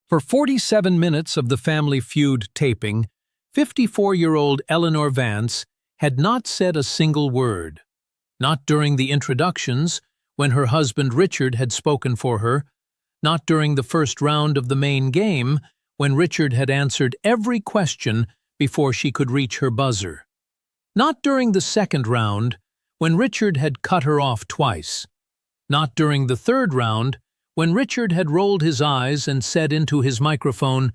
For 47 minutes of the Family Feud taping, 54-year-old Eleanor Vance had not said a single word. Not during the introductions, when her husband Richard had spoken for her, not during the first round of the main game, when Richard had answered every question before she could reach her buzzer. Not during the second round, when Richard had cut her off twice. Not during the third round, when Richard had rolled his eyes and said into his microphone,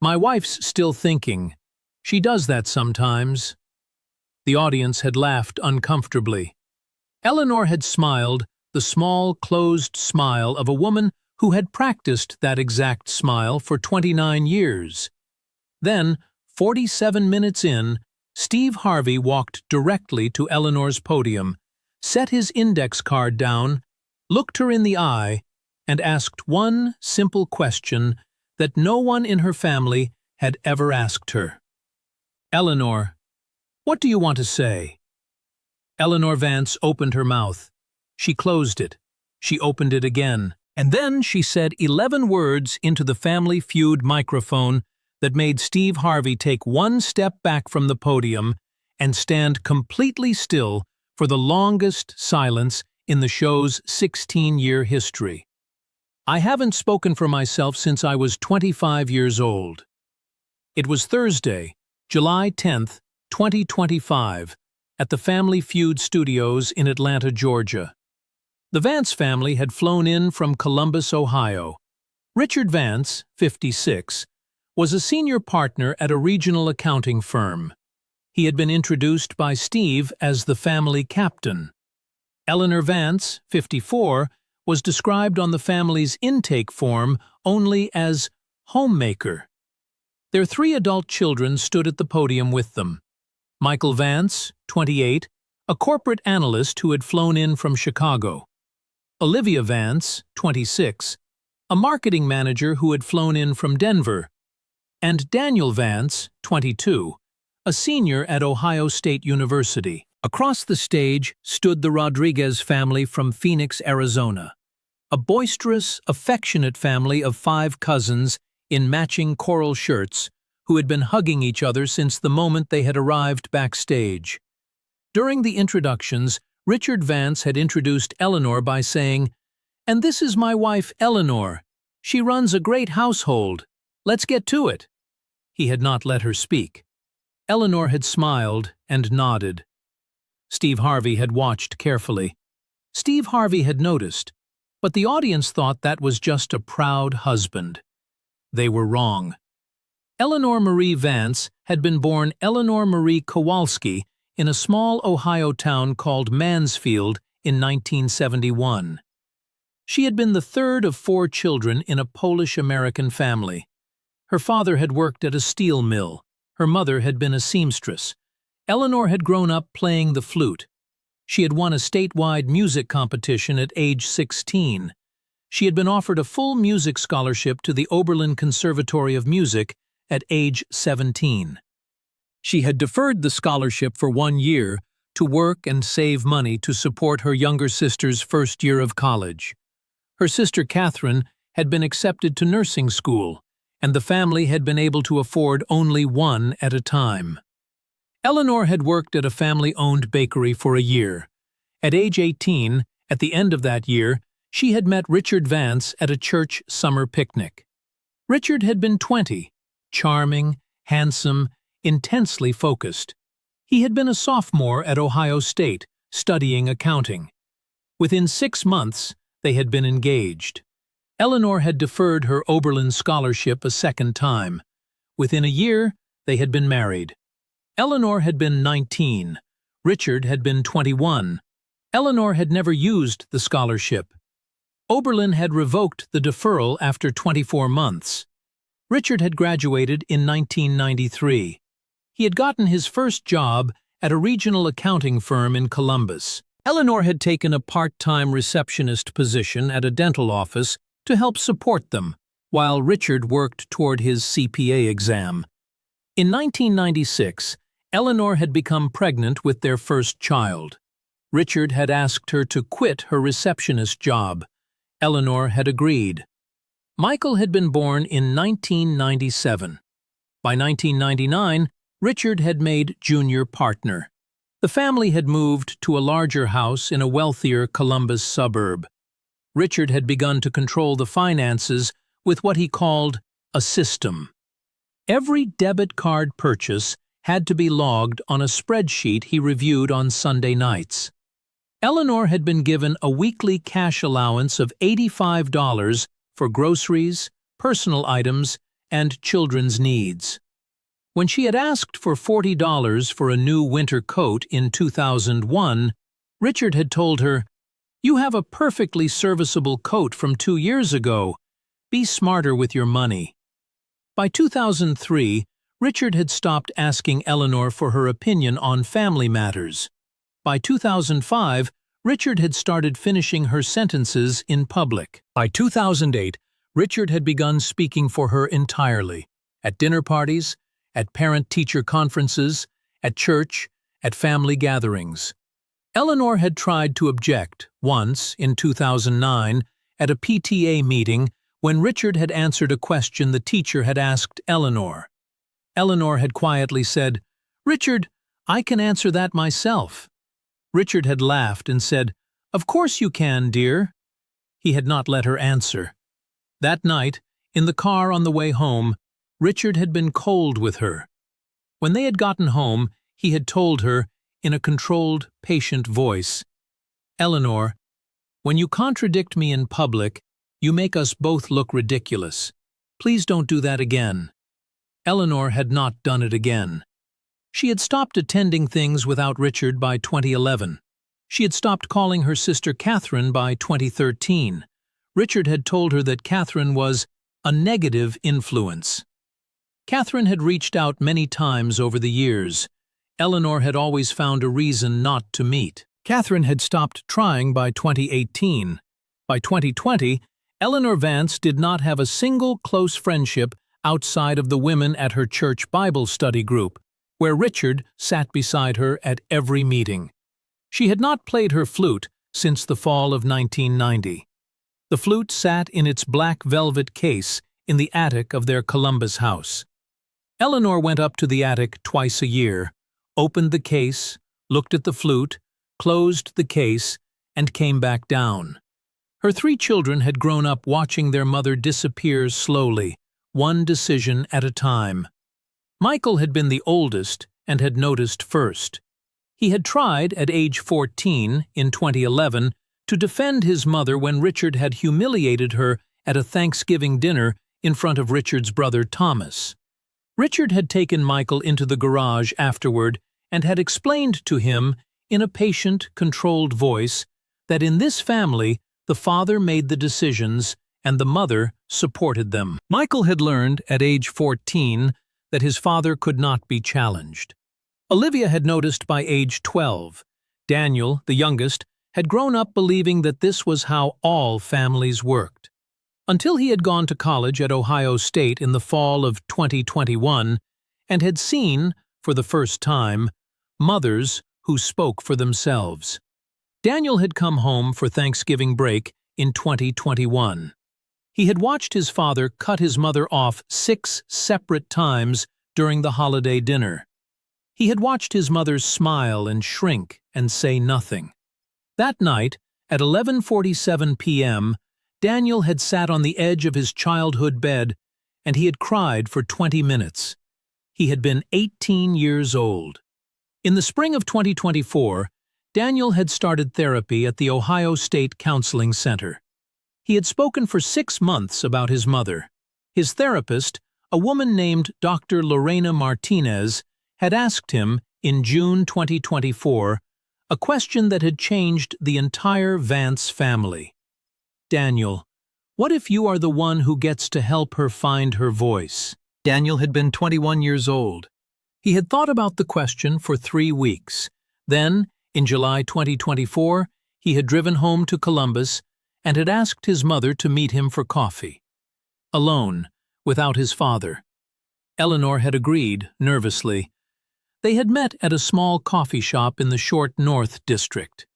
"My wife's still thinking. She does that sometimes." The audience had laughed uncomfortably. Eleanor had smiled, the small, closed smile of a woman who had practiced that exact smile for 29 years. Then, 47 minutes in, Steve Harvey walked directly to Eleanor's podium, set his index card down, looked her in the eye, and asked one simple question that no one in her family had ever asked her. "Eleanor, what do you want to say?" Eleanor Vance opened her mouth. She closed it. She opened it again. And then she said 11 words into the Family Feud microphone that made Steve Harvey take one step back from the podium and stand completely still for the longest silence in the show's 16-year history. "I haven't spoken for myself since I was 25 years old." It was Thursday, July 10th, 2025, at the Family Feud studios in Atlanta, Georgia. The Vance family had flown in from Columbus, Ohio. Richard Vance, 56, was a senior partner at a regional accounting firm. He had been introduced by Steve as the family captain. Eleanor Vance, 54, was described on the family's intake form only as homemaker. Their 3 adult children stood at the podium with them. Michael Vance, 28, a corporate analyst who had flown in from Chicago. Olivia Vance, 26, a marketing manager who had flown in from Denver. And Daniel Vance, 22, a senior at Ohio State University. Across the stage stood the Rodriguez family from Phoenix, Arizona. A boisterous, affectionate family of 5 cousins in matching coral shirts who had been hugging each other since the moment they had arrived backstage. During the introductions, Richard Vance had introduced Eleanor by saying, "And this is my wife, Eleanor. She runs a great household. Let's get to it." He had not let her speak. Eleanor had smiled and nodded. Steve Harvey had watched carefully. Steve Harvey had noticed, but the audience thought that was just a proud husband. They were wrong. Eleanor Marie Vance had been born Eleanor Marie Kowalski in a small Ohio town called Mansfield in 1971. She had been the third of 4 children in a Polish-American family. Her father had worked at a steel mill. Her mother had been a seamstress. Eleanor had grown up playing the flute. She had won a statewide music competition at age 16. She had been offered a full music scholarship to the Oberlin Conservatory of Music at age 17. She had deferred the scholarship for 1 year to work and save money to support her younger sister's first year of college. Her sister Catherine had been accepted to nursing school, and the family had been able to afford only one at a time. Eleanor had worked at a family-owned bakery for a year. At age 18, at the end of that year, she had met Richard Vance at a church summer picnic. Richard had been 20, charming, handsome, intensely focused. He had been a sophomore at Ohio State, studying accounting. Within 6 months, they had been engaged. Eleanor had deferred her Oberlin scholarship a second time. Within a year, they had been married. Eleanor had been 19. Richard had been 21. Eleanor had never used the scholarship. Oberlin had revoked the deferral after 24 months. Richard had graduated in 1993. He had gotten his first job at a regional accounting firm in Columbus. Eleanor had taken a part-time receptionist position at a dental office to help support them, while Richard worked toward his CPA exam. In 1996, Eleanor had become pregnant with their first child. Richard had asked her to quit her receptionist job. Eleanor had agreed. Michael had been born in 1997. By 1999, Richard had made junior partner. The family had moved to a larger house in a wealthier Columbus suburb. Richard had begun to control the finances with what he called a system. Every debit card purchase had to be logged on a spreadsheet he reviewed on Sunday nights. Eleanor had been given a weekly cash allowance of $85 for groceries, personal items, and children's needs. When she had asked for $40 for a new winter coat in 2001, Richard had told her, "You have a perfectly serviceable coat from 2 years ago. Be smarter with your money." By 2003, Richard had stopped asking Eleanor for her opinion on family matters. By 2005, Richard had started finishing her sentences in public. By 2008, Richard had begun speaking for her entirely, at dinner parties, at parent-teacher conferences, at church, at family gatherings. Eleanor had tried to object once, in 2009, at a PTA meeting when Richard had answered a question the teacher had asked Eleanor. Eleanor had quietly said, "Richard, I can answer that myself." Richard had laughed and said, "Of course you can, dear." He had not let her answer. That night, in the car on the way home, Richard had been cold with her. When they had gotten home, he had told her, in a controlled, patient voice, "Eleanor, when you contradict me in public, you make us both look ridiculous. Please don't do that again." Eleanor had not done it again. She had stopped attending things without Richard by 2011. She had stopped calling her sister Catherine by 2013. Richard had told her that Catherine was a negative influence. Catherine had reached out many times over the years. Eleanor had always found a reason not to meet. Catherine had stopped trying by 2018. By 2020, Eleanor Vance did not have a single close friendship outside of the women at her church Bible study group, where Richard sat beside her at every meeting. She had not played her flute since the fall of 1990. The flute sat in its black velvet case in the attic of their Columbus house. Eleanor went up to the attic twice a year, opened the case, looked at the flute, closed the case, and came back down. Her 3 children had grown up watching their mother disappear slowly, one decision at a time. Michael had been the oldest and had noticed first. He had tried, at age 14, in 2011, to defend his mother when Richard had humiliated her at a Thanksgiving dinner in front of Richard's brother Thomas. Richard had taken Michael into the garage afterward and had explained to him, in a patient, controlled voice, that in this family the father made the decisions and the mother supported them. Michael had learned, at age 14, that his father could not be challenged. Olivia had noticed by age 12. Daniel, the youngest, had grown up believing that this was how all families worked. Until he had gone to college at Ohio State in the fall of 2021 and had seen, for the first time, mothers who spoke for themselves. Daniel had come home for Thanksgiving break in 2021. He had watched his father cut his mother off 6 separate times during the holiday dinner. He had watched his mother smile and shrink and say nothing. That night, at 11:47 p.m., Daniel had sat on the edge of his childhood bed and he had cried for 20 minutes. He had been 18 years old. In the spring of 2024, Daniel had started therapy at the Ohio State Counseling Center. He had spoken for 6 months about his mother. His therapist, a woman named Dr. Lorena Martinez, had asked him, in June 2024, a question that had changed the entire Vance family. "Daniel, what if you are the one who gets to help her find her voice?" Daniel had been 21 years old. He had thought about the question for 3 weeks. Then, in July 2024, he had driven home to Columbus and had asked his mother to meet him for coffee. Alone, without his father. Eleanor had agreed, nervously. They had met at a small coffee shop in the Short North District.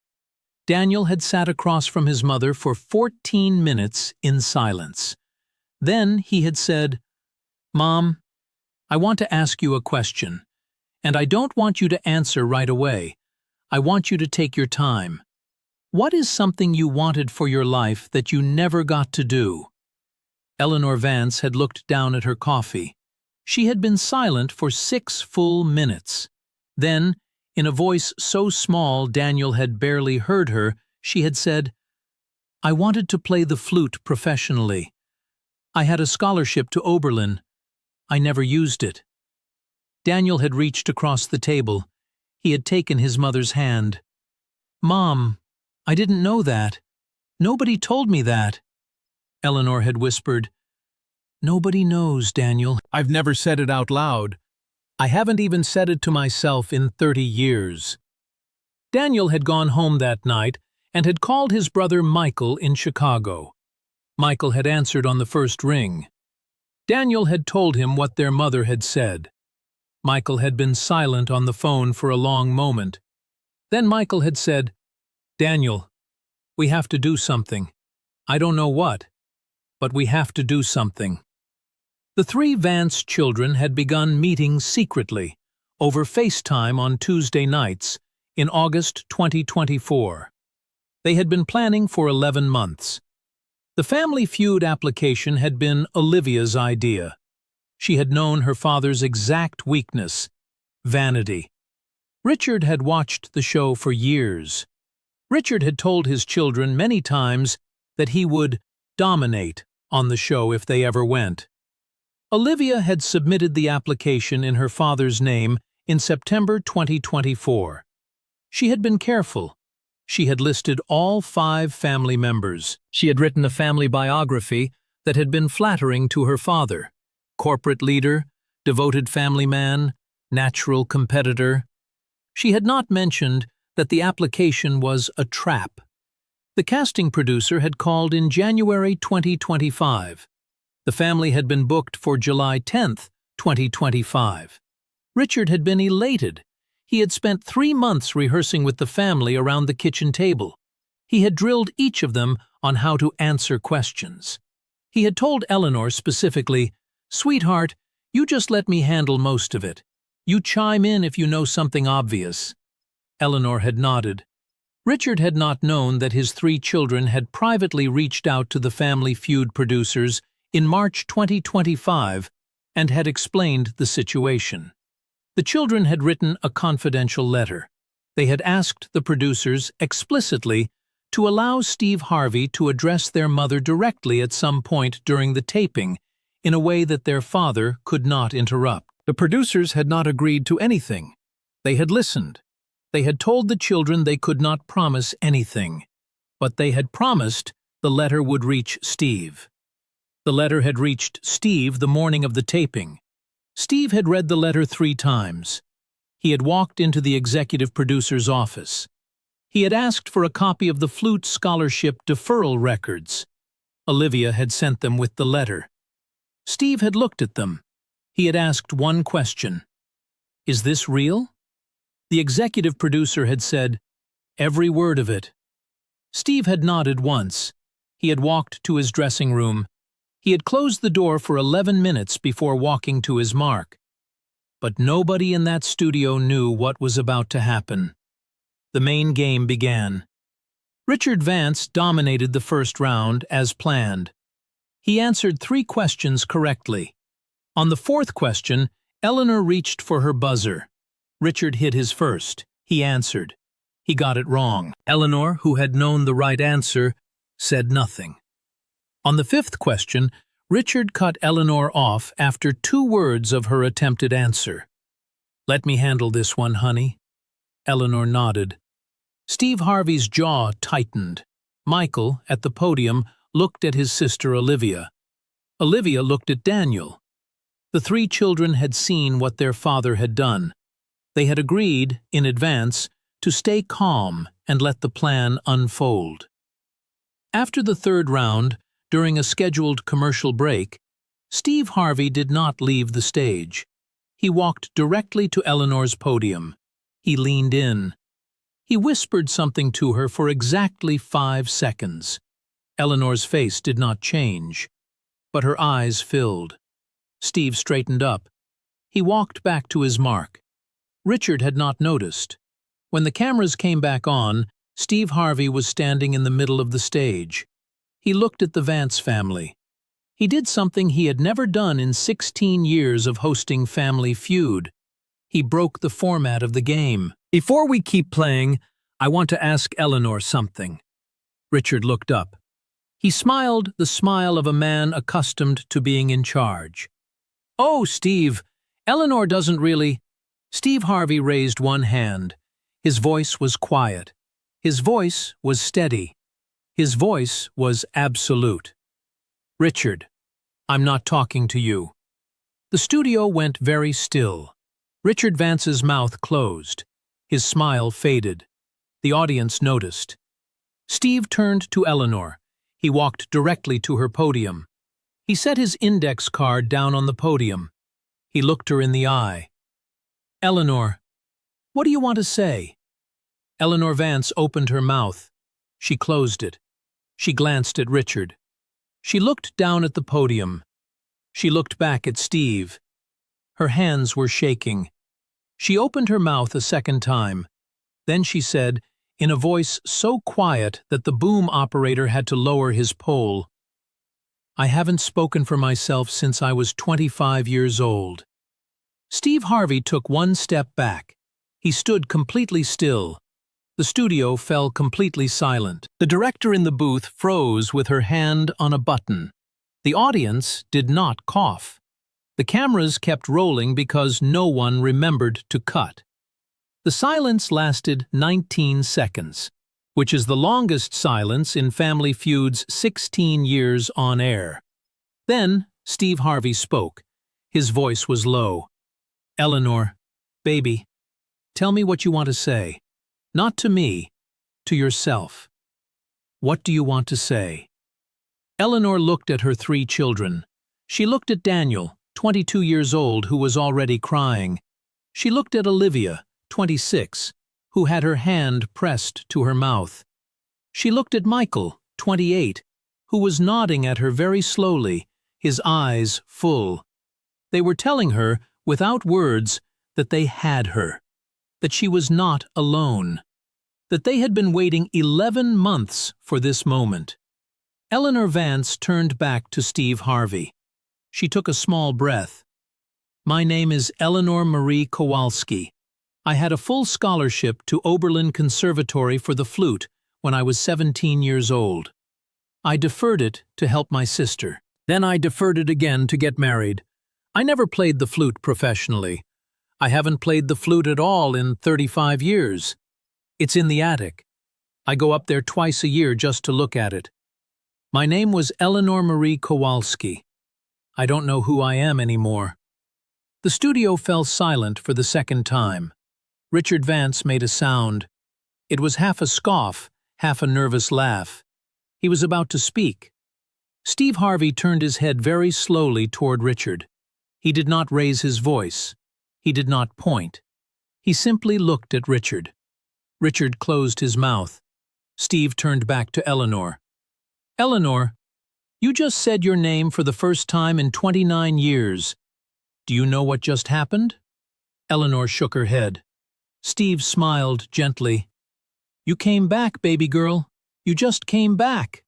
Daniel had sat across from his mother for 14 minutes in silence. Then he had said, "Mom, I want to ask you a question, and I don't want you to answer right away. I want you to take your time. What is something you wanted for your life that you never got to do?" Eleanor Vance had looked down at her coffee. She had been silent for 6 full minutes. Then, in a voice so small Daniel had barely heard her, she had said, "I wanted to play the flute professionally. I had a scholarship to Oberlin. I never used it." Daniel had reached across the table. He had taken his mother's hand. "Mom, I didn't know that. Nobody told me that." Eleanor had whispered, "Nobody knows, Daniel. I've never said it out loud. I haven't even said it to myself in 30 years. Daniel had gone home that night and had called his brother Michael in Chicago. Michael had answered on the first ring. Daniel had told him what their mother had said. Michael had been silent on the phone for a long moment. Then Michael had said, "Daniel, we have to do something. I don't know what, but we have to do something." The 3 Vance children had begun meeting secretly, over FaceTime on Tuesday nights, in August 2024. They had been planning for 11 months. The Family Feud application had been Olivia's idea. She had known her father's exact weakness, vanity. Richard had watched the show for years. Richard had told his children many times that he would dominate on the show if they ever went. Olivia had submitted the application in her father's name in September 2024. She had been careful. She had listed all 5 family members. She had written a family biography that had been flattering to her father. Corporate leader, devoted family man, natural competitor. She had not mentioned that the application was a trap. The casting producer had called in January 2025. The family had been booked for July 10, 2025. Richard had been elated. He had spent 3 months rehearsing with the family around the kitchen table. He had drilled each of them on how to answer questions. He had told Eleanor specifically, "Sweetheart, you just let me handle most of it. You chime in if you know something obvious." Eleanor had nodded. Richard had not known that his 3 children had privately reached out to the Family Feud producers in March 2025 and had explained the situation. The children had written a confidential letter. They had asked the producers explicitly to allow Steve Harvey to address their mother directly at some point during the taping in a way that their father could not interrupt. The producers had not agreed to anything. They had listened. They had told the children they could not promise anything. But they had promised the letter would reach Steve. The letter had reached Steve the morning of the taping. Steve had read the letter 3 times. He had walked into the executive producer's office. He had asked for a copy of the flute scholarship deferral records. Olivia had sent them with the letter. Steve had looked at them. He had asked one question. "Is this real?" The executive producer had said, "Every word of it." Steve had nodded once. He had walked to his dressing room. He had closed the door for 11 minutes before walking to his mark. But nobody in that studio knew what was about to happen. The main game began. Richard Vance dominated the first round as planned. He answered 3 questions correctly. On the 4th question, Eleanor reached for her buzzer. Richard hit his first. He answered. He got it wrong. Eleanor, who had known the right answer, said nothing. On the 5th question, Richard cut Eleanor off after 2 words of her attempted answer. "Let me handle this one, honey." Eleanor nodded. Steve Harvey's jaw tightened. Michael, at the podium, looked at his sister Olivia. Olivia looked at Daniel. The 3 children had seen what their father had done. They had agreed, in advance, to stay calm and let the plan unfold. After the 3rd round, during a scheduled commercial break, Steve Harvey did not leave the stage. He walked directly to Eleanor's podium. He leaned in. He whispered something to her for exactly 5 seconds. Eleanor's face did not change. but her eyes filled. Steve straightened up. He walked back to his mark. Richard had not noticed. When the cameras came back on, Steve Harvey was standing in the middle of the stage. He looked at the Vance family. He did something he had never done in 16 years of hosting Family Feud. He broke the format of the game. "Before we keep playing, I want to ask Eleanor something." Richard looked up. He smiled the smile of a man accustomed to being in charge. "Oh, Steve, Eleanor doesn't really—" Steve Harvey raised one hand. His voice was quiet. His voice was steady. His voice was absolute. "Richard, I'm not talking to you." The studio went very still. Richard Vance's mouth closed. His smile faded. The audience noticed. Steve turned to Eleanor. He walked directly to her podium. He set his index card down on the podium. He looked her in the eye. "Eleanor, what do you want to say?" Eleanor Vance opened her mouth. She closed it. She glanced at Richard. She looked down at the podium. She looked back at Steve. Her hands were shaking. She opened her mouth a second time. Then she said, in a voice so quiet that the boom operator had to lower his pole, "I haven't spoken for myself since I was 25 years old." Steve Harvey took one step back. He stood completely still. The studio fell completely silent. The director in the booth froze with her hand on a button. The audience did not cough. The cameras kept rolling because no one remembered to cut. The silence lasted 19 seconds, which is the longest silence in Family Feud's 16 years on air. Then Steve Harvey spoke. His voice was low. "Eleanor, baby, tell me what you want to say. Not to me, to yourself. What do you want to say?" Eleanor looked at her 3 children. She looked at Daniel, 22 years old, who was already crying. She looked at Olivia, 26, who had her hand pressed to her mouth. She looked at Michael, 28, who was nodding at her very slowly, his eyes full. They were telling her, without words, that they had her, that she was not alone, that they had been waiting 11 months for this moment. Eleanor Vance turned back to Steve Harvey. She took a small breath. "My name is Eleanor Marie Kowalski. I had a full scholarship to Oberlin Conservatory for the flute when I was 17 years old. I deferred it to help my sister. Then I deferred it again to get married. I never played the flute professionally. I haven't played the flute at all in 35 years. It's in the attic. I go up there twice a year just to look at it. My name was Eleanor Marie Kowalski. I don't know who I am anymore." The studio fell silent for the second time. Richard Vance made a sound. It was half a scoff, half a nervous laugh. He was about to speak. Steve Harvey turned his head very slowly toward Richard. He did not raise his voice. He did not point. He simply looked at Richard. Richard closed his mouth. Steve turned back to Eleanor. "Eleanor, you just said your name for the first time in 29 years. Do you know what just happened?" Eleanor shook her head. Steve smiled gently. "You came back, baby girl. You just came back."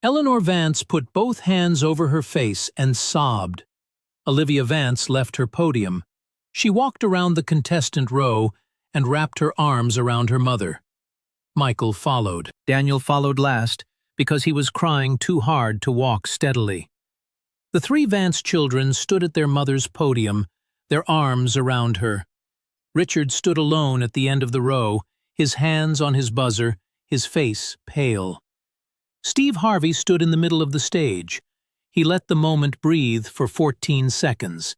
Eleanor Vance put both hands over her face and sobbed. Olivia Vance left her podium. She walked around the contestant row and wrapped her arms around her mother. Michael followed. Daniel followed last because he was crying too hard to walk steadily. The 3 Vance children stood at their mother's podium, their arms around her. Richard stood alone at the end of the row, his hands on his buzzer, his face pale. Steve Harvey stood in the middle of the stage. He let the moment breathe for 14 seconds.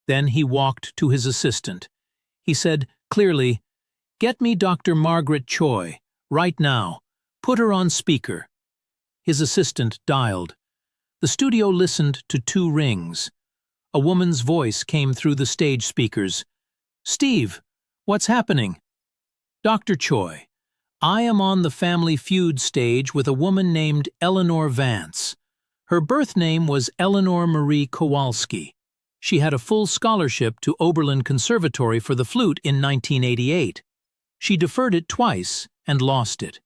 Then he walked to his assistant. He said clearly, "Get me Dr. Margaret Choi, right now. Put her on speaker." His assistant dialed. The studio listened to 2 rings. A woman's voice came through the stage speakers. "Steve, what's happening?" "Dr. Choi, I am on the Family Feud stage with a woman named Eleanor Vance. Her birth name was Eleanor Marie Kowalski. She had a full scholarship to Oberlin Conservatory for the flute in 1988. She deferred it twice and lost it.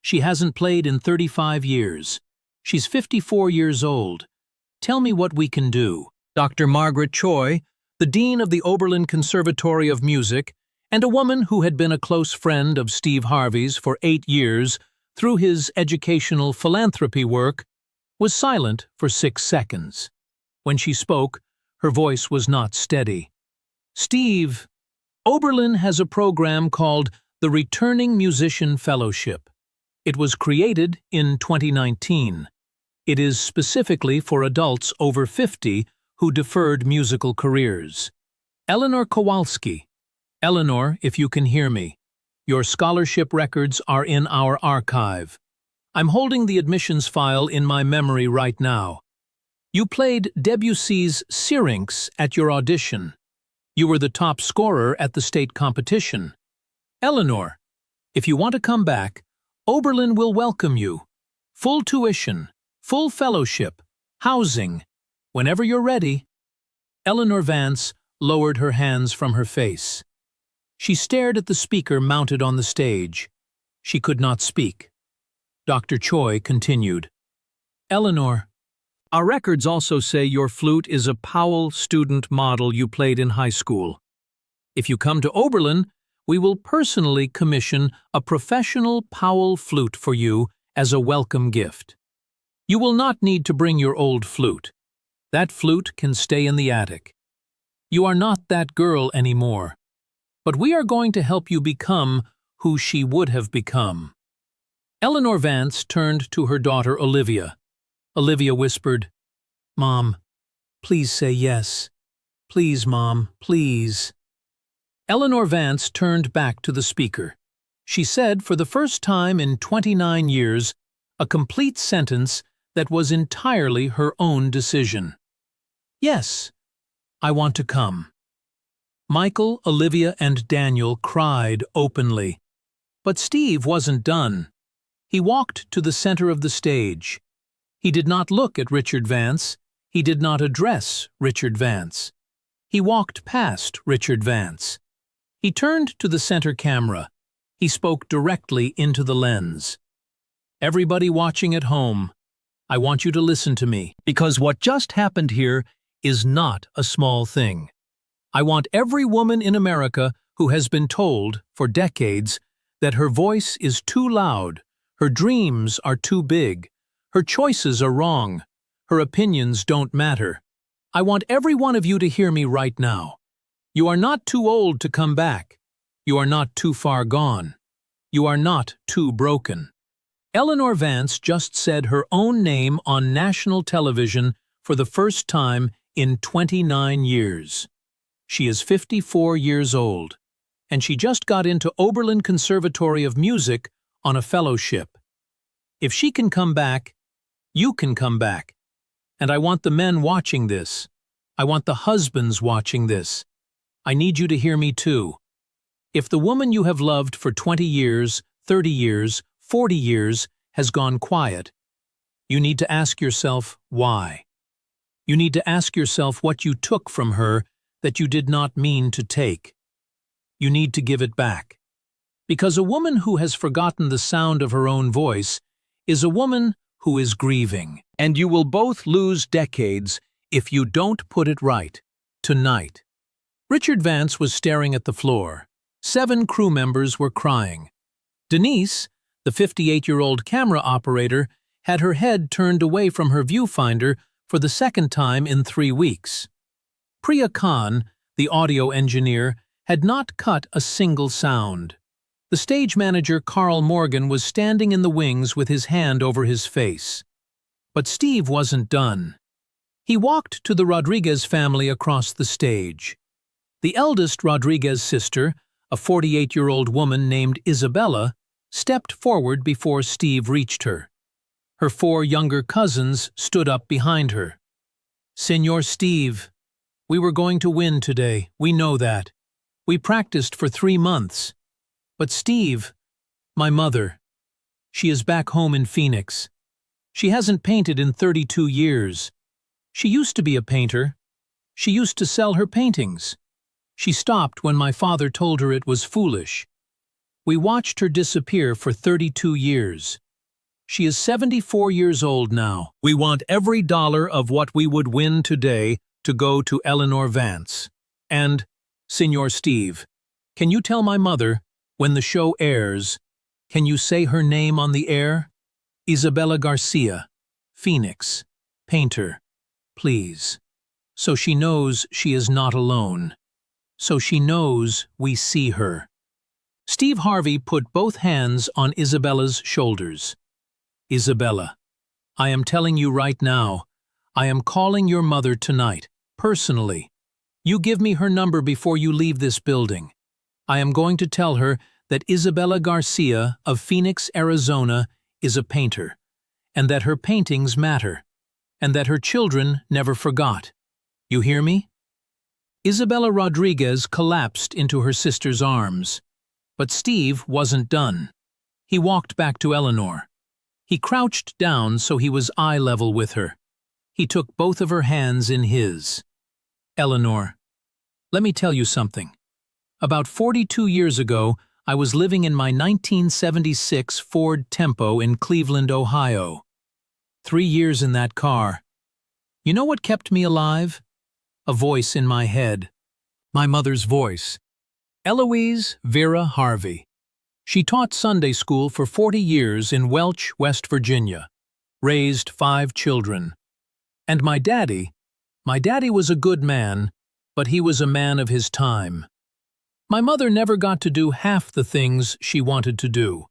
She hasn't played in 35 years. She's 54 years old. Tell me what we can do. Dr. Margaret Choi, the dean of the Oberlin Conservatory of Music, and a woman who had been a close friend of Steve Harvey's for 8 years through his educational philanthropy work, was silent for 6 seconds. When she spoke, her voice was not steady. Steve, Oberlin has a program called the Returning Musician Fellowship. It was created in 2019. It is specifically for adults over 50 who deferred musical careers. Eleanor Kowalski. Eleanor, if you can hear me, your scholarship records are in our archive. I'm holding the admissions file in my memory right now. You played Debussy's Syrinx at your audition. You were the top scorer at the state competition. Eleanor, if you want to come back, Oberlin will welcome you. Full tuition, full fellowship, housing, whenever you're ready. Eleanor Vance lowered her hands from her face. She stared at the speaker mounted on the stage. She could not speak. Dr. Choi continued. Eleanor, our records also say your flute is a Powell student model you played in high school. If you come to Oberlin, we will personally commission a professional Powell flute for you as a welcome gift. You will not need to bring your old flute. That flute can stay in the attic. You are not that girl anymore. But we are going to help you become who she would have become. Eleanor Vance turned to her daughter Olivia. Olivia whispered, Mom, please say yes. Please, Mom, please. Eleanor Vance turned back to the speaker. She said for the first time in 29 years a complete sentence that was entirely her own decision. Yes, I want to come. Michael, Olivia, and Daniel cried openly. But Steve wasn't done. He walked to the center of the stage. He did not look at Richard Vance. He did not address Richard Vance. He walked past Richard Vance. He turned to the center camera. He spoke directly into the lens. Everybody watching at home, I want you to listen to me, because what just happened here is not a small thing. I want every woman in America who has been told, for decades, that her voice is too loud, her dreams are too big, her choices are wrong, her opinions don't matter. I want every one of you to hear me right now. You are not too old to come back. You are not too far gone. You are not too broken. Eleanor Vance just said her own name on national television for the first time in 29 years. She is 54 years old, and she just got into Oberlin Conservatory of Music on a fellowship. If she can come back, you can come back. And I want the men watching this. I want the husbands watching this. I need you to hear me too. If the woman you have loved for 20 years, 30 years, 40 years has gone quiet, you need to ask yourself why. You need to ask yourself what you took from her that you did not mean to take. You need to give it back. Because a woman who has forgotten the sound of her own voice is a woman who is grieving. And you will both lose decades if you don't put it right, tonight. Richard Vance was staring at the floor. 7 crew members were crying. Denise, the 58-year-old camera operator, had her head turned away from her viewfinder for the second time in 3 weeks. Priya Khan, the audio engineer, had not cut a single sound. The stage manager Carl Morgan was standing in the wings with his hand over his face. But Steve wasn't done. He walked to the Rodriguez family across the stage. The eldest Rodriguez sister, a 48-year-old woman named Isabella, stepped forward before Steve reached her. Her 4 younger cousins stood up behind her. Senor Steve, we were going to win today, we know that. We practiced for 3 months. But Steve, my mother, she is back home in Phoenix. She hasn't painted in 32 years. She used to be a painter. She used to sell her paintings. She stopped when my father told her it was foolish. We watched her disappear for 32 years. She is 74 years old now. We want every dollar of what we would win today to go to Eleanor Vance. And, Senor Steve, can you tell my mother, when the show airs, can you say her name on the air? Isabella Garcia, Phoenix, painter, please. So she knows she is not alone. So she knows we see her. Steve Harvey put both hands on Isabella's shoulders. Isabella, I am telling you right now, I am calling your mother tonight, personally. You give me her number before you leave this building. I am going to tell her that Isabella Garcia of Phoenix, Arizona, is a painter, and that her paintings matter, and that her children never forgot. You hear me? Isabella Rodriguez collapsed into her sister's arms. But Steve wasn't done. He walked back to Eleanor. He crouched down so he was eye level with her. He took both of her hands in his. Eleanor, let me tell you something. About 42 years ago, I was living in my 1976 Ford Tempo in Cleveland, Ohio. 3 years in that car. You know what kept me alive? A voice in my head. My mother's voice. Eloise Vera Harvey. She taught Sunday school for 40 years in Welch, West Virginia. Raised 5 children. And my daddy was a good man, but he was a man of his time. My mother never got to do half the things she wanted to do.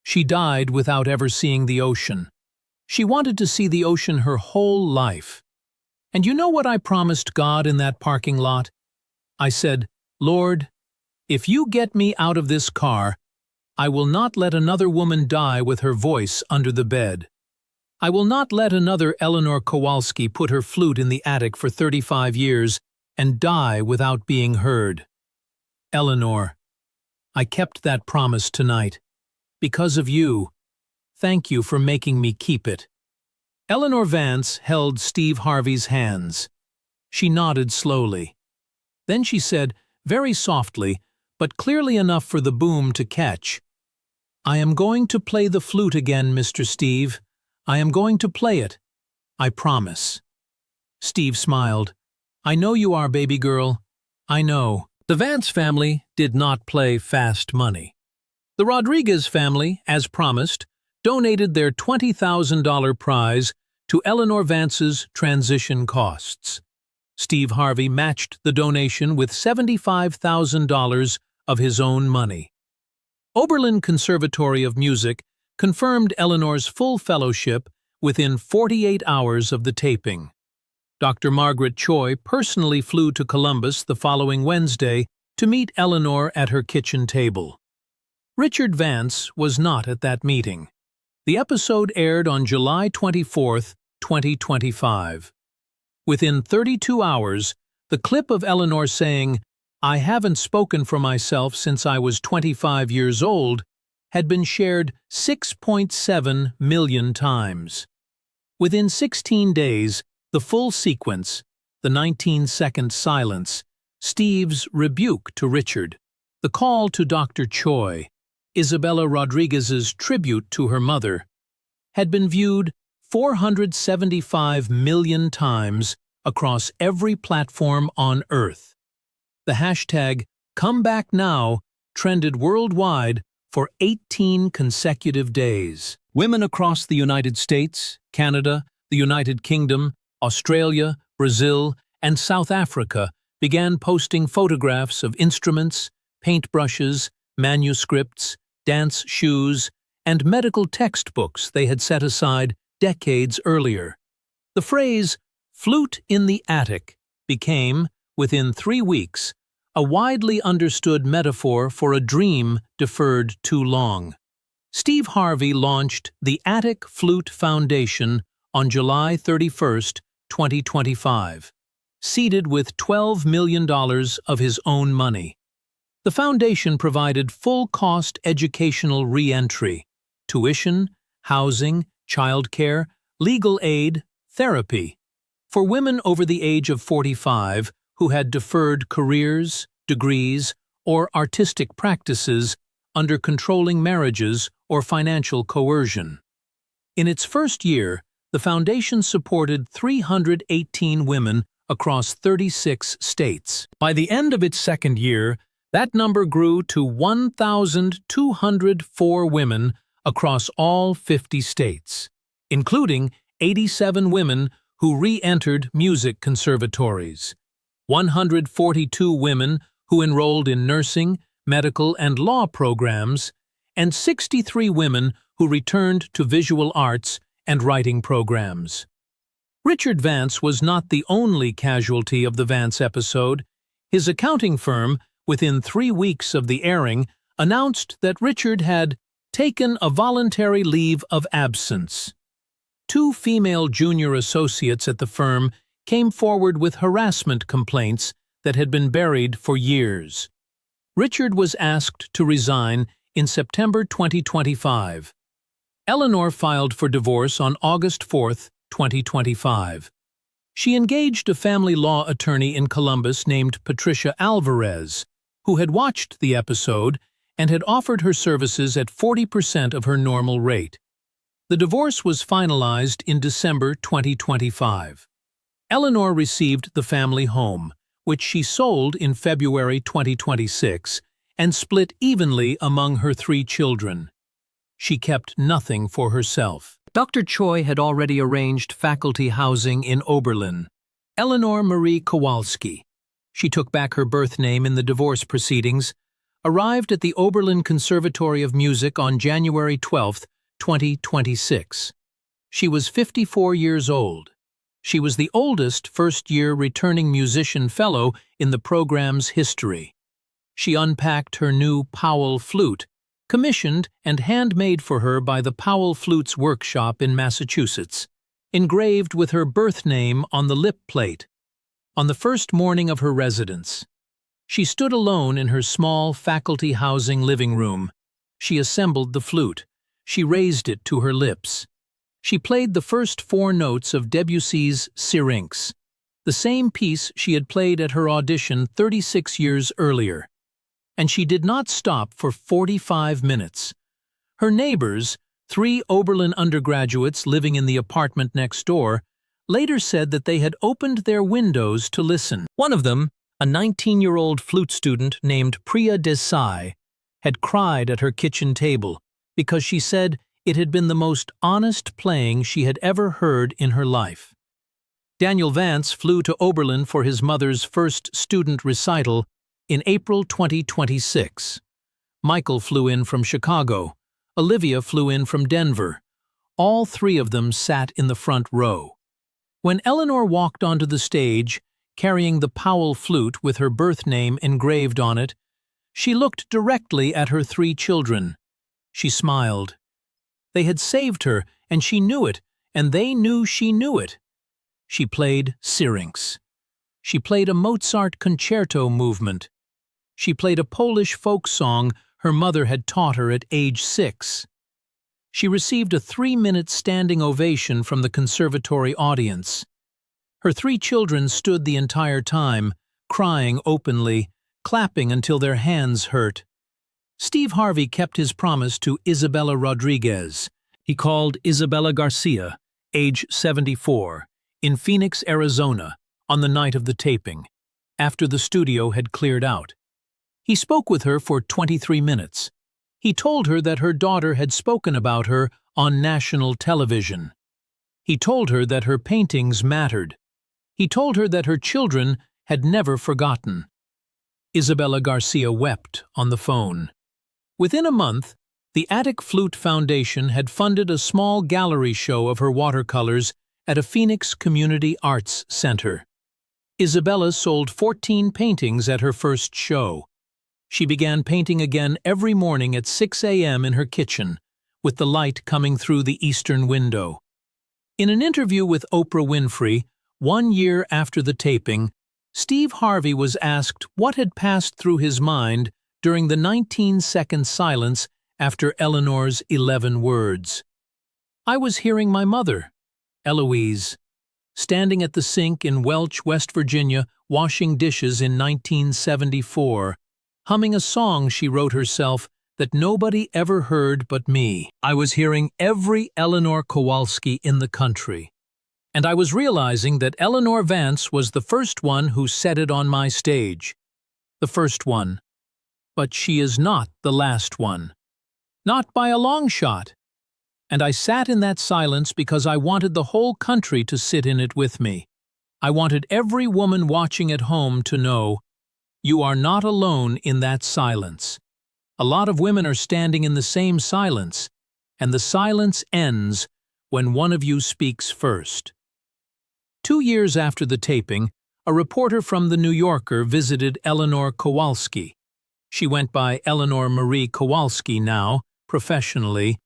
She died without ever seeing the ocean. She wanted to see the ocean her whole life. And you know what I promised God in that parking lot? I said, Lord, if you get me out of this car, I will not let another woman die with her voice under the bed. I will not let another Eleanor Kowalski put her flute in the attic for 35 years and die without being heard. Eleanor, I kept that promise tonight. Because of you. Thank you for making me keep it. Eleanor Vance held Steve Harvey's hands. She nodded slowly. Then she said, very softly, but clearly enough for the boom to catch, I am going to play the flute again, Mr. Steve. I am going to play it. I promise. Steve smiled. I know you are, baby girl. I know. The Vance family did not play fast money. The Rodriguez family, as promised, donated their $20,000 prize to Eleanor Vance's transition costs. Steve Harvey matched the donation with $75,000 of his own money. Oberlin Conservatory of Music confirmed Eleanor's full fellowship within 48 hours of the taping. Dr. Margaret Choi personally flew to Columbus the following Wednesday to meet Eleanor at her kitchen table. Richard Vance was not at that meeting. The episode aired on July 24, 2025. Within 32 hours, the clip of Eleanor saying, I haven't spoken for myself since I was 25 years old, had been shared 6.7 million times. Within 16 days, the full sequence, the 19-second silence, Steve's rebuke to Richard, the call to Dr. Choi, Isabella Rodriguez's tribute to her mother, had been viewed 475 million times across every platform on Earth. The hashtag #ComeBackNow trended worldwide for 18 consecutive days. Women across the United States, Canada, the United Kingdom, Australia, Brazil, and South Africa began posting photographs of instruments, paintbrushes, manuscripts, dance shoes, and medical textbooks they had set aside decades earlier. The phrase, flute in the attic, became, within 3 weeks, a widely understood metaphor for a dream deferred too long. Steve Harvey launched the Attic Flute Foundation on July 31, 2025, seeded with $12 million of his own money. The foundation provided full-cost educational re-entry, tuition, housing, childcare, legal aid, therapy. For women over the age of 45 who had deferred careers, degrees, or artistic practices under controlling marriages or financial coercion. In its first year, the foundation supported 318 women across 36 states. By the end of its second year, that number grew to 1,204 women across all 50 states, including 87 women who re-entered music conservatories, 142 women who enrolled in nursing, medical, and law programs, and 63 women who returned to visual arts and writing programs. Richard Vance was not the only casualty of the Vance episode. His accounting firm, within 3 weeks of the airing, announced that Richard had taken a voluntary leave of absence. 2 female junior associates at the firm came forward with harassment complaints that had been buried for years. Richard was asked to resign in September 2025. Eleanor filed for divorce on August 4, 2025. She engaged a family law attorney in Columbus named Patricia Alvarez, who had watched the episode and had offered her services at 40% of her normal rate. The divorce was finalized in December 2025. Eleanor received the family home, which she sold in February 2026, and split evenly among her 3 children. She kept nothing for herself. Dr. Choi had already arranged faculty housing in Oberlin. Eleanor Marie Kowalski, she took back her birth name in the divorce proceedings, arrived at the Oberlin Conservatory of Music on January 12, 2026. She was 54 years old. She was the oldest first-year returning musician fellow in the program's history. She unpacked her new Powell flute, commissioned and handmade for her by the Powell Flutes Workshop in Massachusetts, engraved with her birth name on the lip plate. On the first morning of her residence, she stood alone in her small faculty housing living room. She assembled the flute. She raised it to her lips. She played the first 4 notes of Debussy's Syrinx, the same piece she had played at her audition 36 years earlier. And she did not stop for 45 minutes. Her neighbors, 3 Oberlin undergraduates living in the apartment next door, later said that they had opened their windows to listen. One of them, a 19-year-old flute student named Priya Desai, had cried at her kitchen table because she said it had been the most honest playing she had ever heard in her life. Daniel Vance flew to Oberlin for his mother's first student recital in April 2026. Michael flew in from Chicago. Olivia flew in from Denver. All 3 of them sat in the front row. When Eleanor walked onto the stage, carrying the Powell flute with her birth name engraved on it, she looked directly at her 3 children. She smiled. They had saved her, and she knew it, and they knew she knew it. She played Syrinx. She played a Mozart concerto movement. She played a Polish folk song her mother had taught her at age 6. She received a 3-minute standing ovation from the conservatory audience. Her 3 children stood the entire time, crying openly, clapping until their hands hurt. Steve Harvey kept his promise to Isabella Rodriguez. He called Isabella Garcia, age 74, in Phoenix, Arizona, on the night of the taping, after the studio had cleared out. He spoke with her for 23 minutes. He told her that her daughter had spoken about her on national television. He told her that her paintings mattered. He told her that her children had never forgotten. Isabella Garcia wept on the phone. Within a month, the Attic Flute Foundation had funded a small gallery show of her watercolors at a Phoenix Community Arts Center. Isabella sold 14 paintings at her first show. She began painting again every morning at 6 a.m. in her kitchen, with the light coming through the eastern window. In an interview with Oprah Winfrey, 1 year after the taping, Steve Harvey was asked what had passed through his mind during the 19-second silence after Eleanor's 11 words. I was hearing my mother, Eloise, standing at the sink in Welch, West Virginia, washing dishes in 1974, humming a song she wrote herself that nobody ever heard but me. I was hearing every Eleanor Kowalski in the country, and I was realizing that Eleanor Vance was the first one who said it on my stage. The first one. But she is not the last one. Not by a long shot. And I sat in that silence because I wanted the whole country to sit in it with me. I wanted every woman watching at home to know, you are not alone in that silence. A lot of women are standing in the same silence, and the silence ends when one of you speaks first. 2 years after the taping, a reporter from The New Yorker visited Eleanor Kowalski. She went by Eleanor Marie Kowalski now, professionally,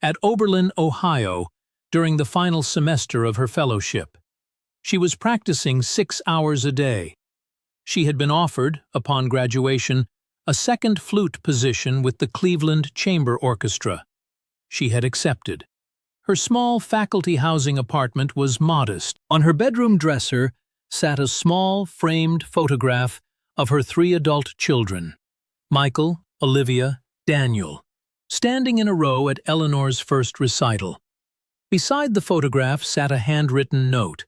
at Oberlin, Ohio, during the final semester of her fellowship. She was practicing 6 hours a day. She had been offered, upon graduation, a second flute position with the Cleveland Chamber Orchestra. She had accepted. Her small faculty housing apartment was modest. On her bedroom dresser sat a small, framed photograph of her 3 adult children, Michael, Olivia, Daniel, standing in a row at Eleanor's first recital. Beside the photograph sat a handwritten note.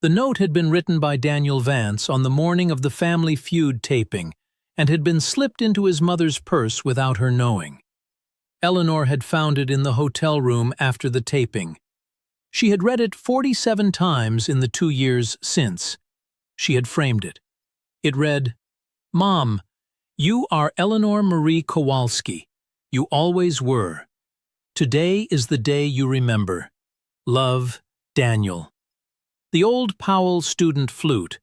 The note had been written by Daniel Vance on the morning of the Family Feud taping and had been slipped into his mother's purse without her knowing. Eleanor had found it in the hotel room after the taping. She had read it 47 times in the 2 years since. She had framed it. It read, "Mom, you are Eleanor Marie Kowalski. You always were. Today is the day you remember. Love, Daniel." The old Powell student flute,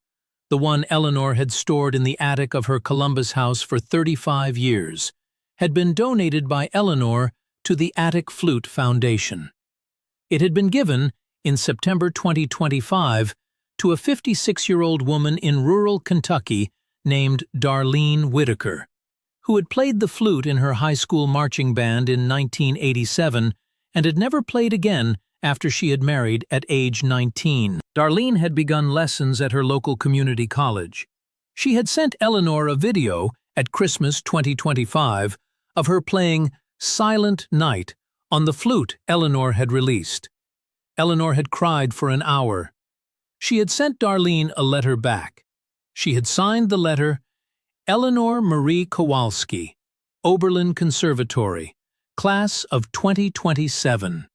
the one Eleanor had stored in the attic of her Columbus house for 35 years, had been donated by Eleanor to the Attic Flute Foundation. It had been given, in September 2025, to a 56-year-old woman in rural Kentucky named Darlene Whitaker, who had played the flute in her high school marching band in 1987 and had never played again after she had married at age 19. Darlene had begun lessons at her local community college. She had sent Eleanor a video at Christmas 2025 of her playing Silent Night on the flute Eleanor had released. Eleanor had cried for an hour. She had sent Darlene a letter back. She had signed the letter, Eleanor Marie Kowalski, Oberlin Conservatory, Class of 2027.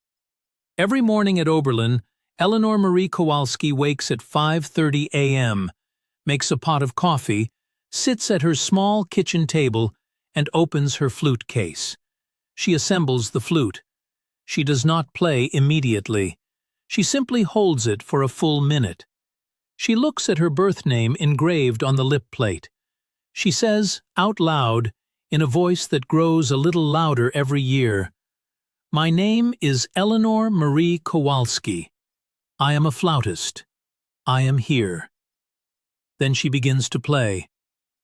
Every morning at Oberlin, Eleanor Marie Kowalski wakes at 5:30 a.m., makes a pot of coffee, sits at her small kitchen table, and opens her flute case. She assembles the flute. She does not play immediately. She simply holds it for a full minute. She looks at her birth name engraved on the lip plate. She says, out loud, in a voice that grows a little louder every year, "My name is Eleanor Marie Kowalski. I am a flautist. I am here." Then she begins to play.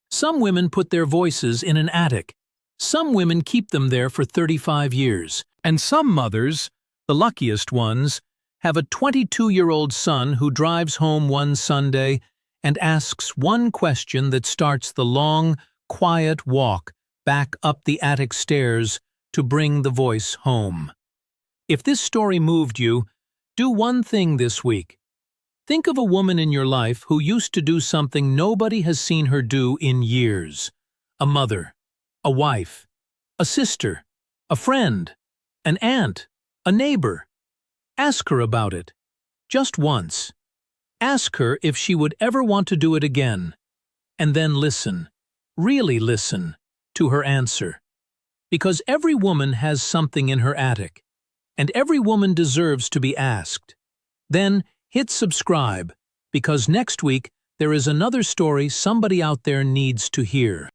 Some women put their voices in an attic. Some women keep them there for 35 years. And some mothers, the luckiest ones, have a 22-year-old son who drives home one Sunday and asks one question that starts the long, quiet walk back up the attic stairs to bring the voice home. If this story moved you, do one thing this week. Think of a woman in your life who used to do something nobody has seen her do in years. A mother, a wife, a sister, a friend, an aunt, a neighbor. Ask her about it. Just once. Ask her if she would ever want to do it again. And then listen, really listen, to her answer. Because every woman has something in her attic, and every woman deserves to be asked. Then hit subscribe, because next week there is another story somebody out there needs to hear.